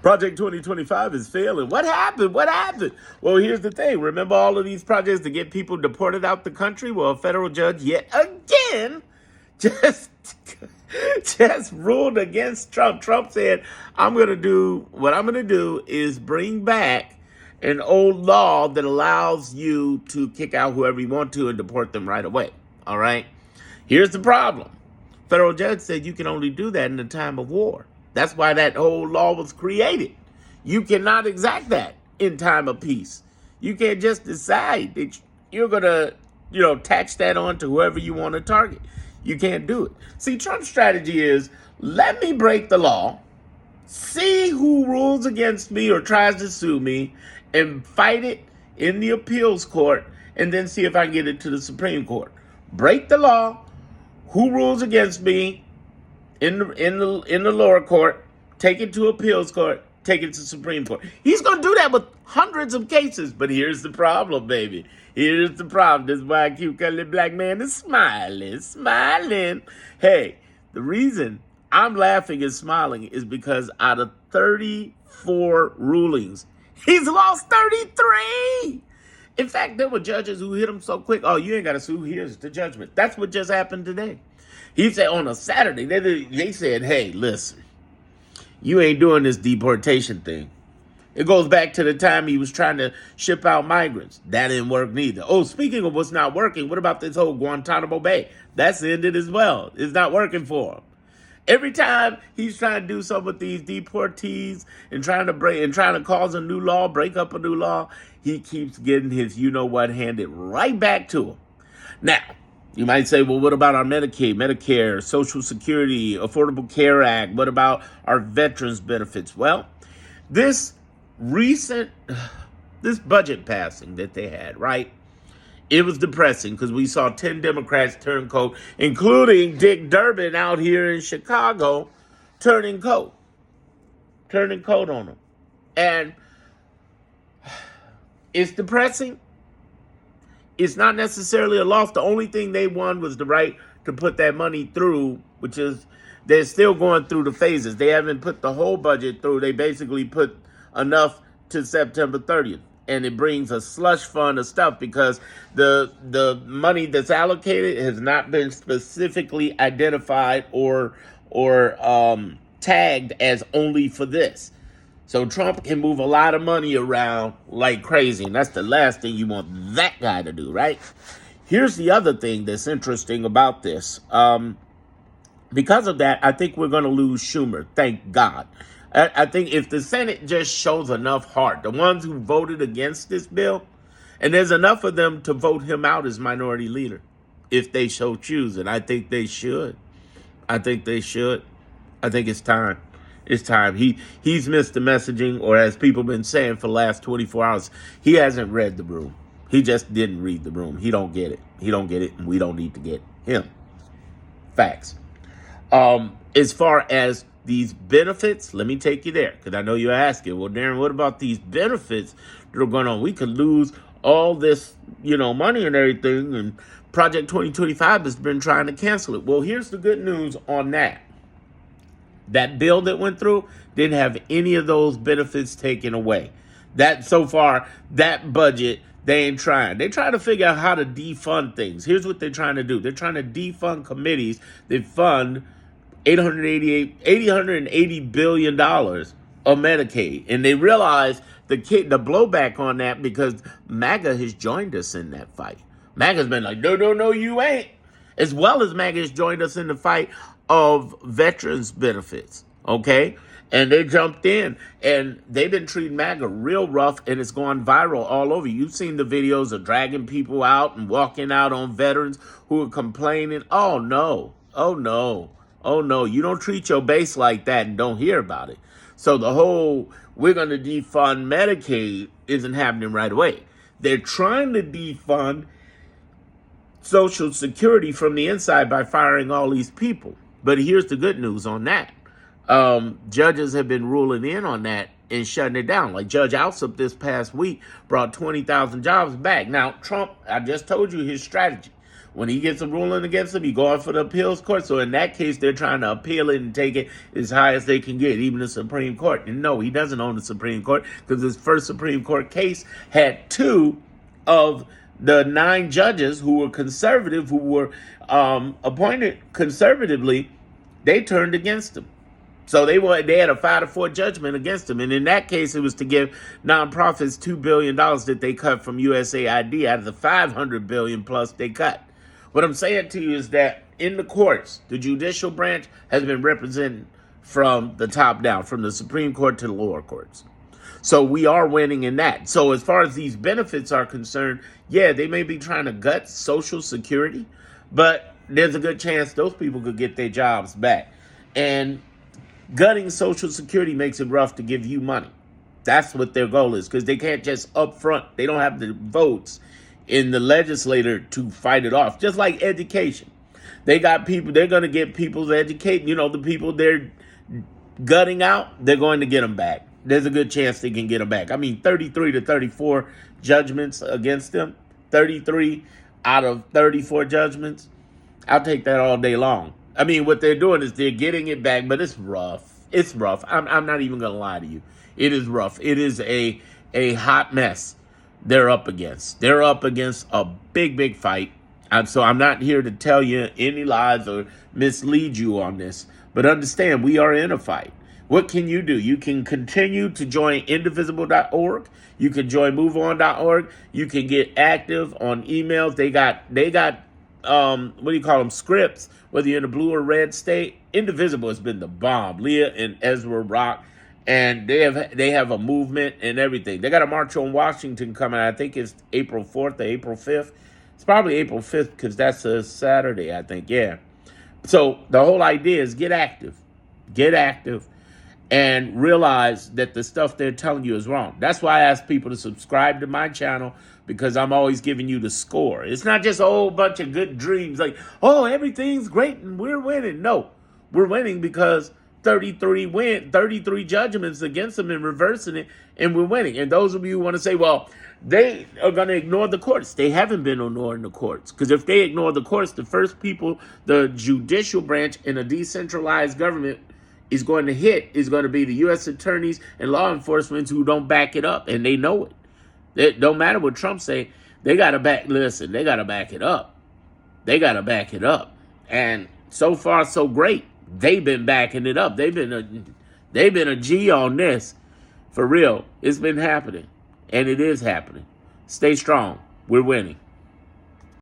Project 2025 is failing. What happened? What happened? Well, here's the thing. Remember all of these projects to get people deported out the country? Well, a federal judge yet again just just ruled against Trump. Trump said, what I'm going to do is bring back an old law that allows you to kick out whoever you want to and deport them right away. All right. Here's the problem. Federal judge said you can only do that in a time of war. That's why that whole law was created. You cannot exact that in time of peace. You can't just decide that you're going to, tax that on to whoever you want to target. You can't do it. See, Trump's strategy is, let me break the law, see who rules against me or tries to sue me, and fight it in the appeals court, and then see if I can get it to the Supreme Court. Break the law, who rules against me in the lower court, take it to appeals court, take it to Supreme Court. He's going to do that with hundreds of cases. But here's the problem, baby. Here's the problem. This is why I keep calling the black man is smiling. Hey, the reason I'm laughing and smiling is because out of 34 rulings, he's lost 33. In fact, there were judges who hit him so quick. Oh, you ain't got to sue. Here's the judgment. That's what just happened today. He said on a Saturday, they said, hey, listen, you ain't doing this deportation thing. It goes back to the time he was trying to ship out migrants. That didn't work neither. Oh, speaking of what's not working, what about this whole Guantanamo Bay? That's ended as well. It's not working for him. Every time he's trying to do something with these deportees and trying to cause a new law, break up a new law, he keeps getting his you-know-what handed right back to him. Now, you might say, well, what about our Medicaid, Medicare, Social Security, Affordable Care Act? What about our veterans benefits? Well, this budget passing that they had, right? It was depressing because we saw 10 Democrats turn coat, including Dick Durbin out here in Chicago, turning coat on them. And it's depressing. It's not necessarily a loss. The only thing they won was the right to put that money through, which is they're still going through the phases. They haven't put the whole budget through. They basically put enough to September 30th. And it brings a slush fund of stuff because the money that's allocated has not been specifically identified or tagged as only for this. So Trump can move a lot of money around like crazy, and that's the last thing you want that guy to do, right? Here's the other thing that's interesting about this. Because of that, I think we're going to lose Schumer, thank God. I think if the Senate just shows enough heart, the ones who voted against this bill, and there's enough of them to vote him out as minority leader, if they so choose, and I think they should. I think it's time. It's time. He's missed the messaging, or as people have been saying for the last 24 hours, he hasn't read the room. He just didn't read the room. He don't get it. And we don't need to get him. Facts. As far as these benefits, let me take you there, because I know you're asking, well, Darren, what about these benefits that are going on? We could lose all this, money and everything, and Project 2025 has been trying to cancel it. Well, here's the good news on that. That bill that went through didn't have any of those benefits taken away. That so far, that budget, they ain't trying. They try to figure out how to defund things. Here's what they're trying to do. They're trying to defund committees that fund $880 billion of Medicaid. And they realize the blowback on that because MAGA has joined us in that fight. MAGA's been like, no, you ain't. As well as MAGA has joined us in the fight of veterans benefits, okay? And they jumped in, and they've been treating MAGA real rough, and it's gone viral all over. You've seen the videos of dragging people out and walking out on veterans who are complaining, oh, no, you don't treat your base like that and don't hear about it. So the whole, we're going to defund Medicaid isn't happening right away. They're trying to defund Social Security from the inside by firing all these people. But here's the good news on that. Judges have been ruling in on that and shutting it down. Like Judge Alsop this past week brought 20,000 jobs back. Now, Trump, I just told you his strategy. When he gets a ruling against him, he go out for the appeals court. So in that case, they're trying to appeal it and take it as high as they can get, even the Supreme Court. And no, he doesn't own the Supreme Court because his first Supreme Court case had 2 of the 9 judges who were conservative, who were appointed conservatively. They turned against him. So they had a 5-4 judgment against him. And in that case, it was to give nonprofits $2 billion that they cut from USAID out of the $500 billion plus they cut. What I'm saying to you is that in the courts, the judicial branch has been represented from the top down, from the Supreme Court to the lower courts. So we are winning in that. So as far as these benefits are concerned, yeah, they may be trying to gut Social Security, but there's a good chance those people could get their jobs back. And gutting Social Security makes it rough to give you money. That's what their goal is, because they can't just up front. They don't have the votes in the legislature to fight it off. Just like education. They got people, they're going to get people's educate. You know, the people they're gutting out, they're going to get them back. There's a good chance they can get them back. I mean, 33 to 34 judgments against them. 33 out of 34 judgments. I'll take that all day long. I mean, what they're doing is they're getting it back, but it's rough. It's rough. I'm not even going to lie to you. It is rough. It is a hot mess they're up against. They're up against a big, big fight. And so I'm not here to tell you any lies or mislead you on this, but understand we are in a fight. What can you do? You can continue to join indivisible.org. You can join moveon.org. You can get active on emails. They got what do you call them, scripts, whether you're in a blue or red state. Indivisible has been the bomb. Leah and Ezra rock, and they have a movement and everything. They got a march on Washington coming. I think it's April 4th or April 5th. It's probably April 5th because that's a Saturday, I think. Yeah. So the whole idea is get active, and realize that the stuff they're telling you is wrong. That's why I ask people to subscribe to my channel, because I'm always giving you the score. It's not just a whole bunch of good dreams like, oh, everything's great and we're winning. No, we're winning because 33 judgments against them and reversing it, and we're winning. And those of you who want to say, well, they are going to ignore the courts. They haven't been ignoring the courts, because if they ignore the courts, the first people the judicial branch in a decentralized government is going to hit is going to be the U.S. attorneys and law enforcement who don't back it up, and they know it. It don't matter what Trump say. They got to back it up. They got to back it up. And so far, so great. They've been backing it up. They've been a G on this. For real. It's been happening. And it is happening. Stay strong. We're winning.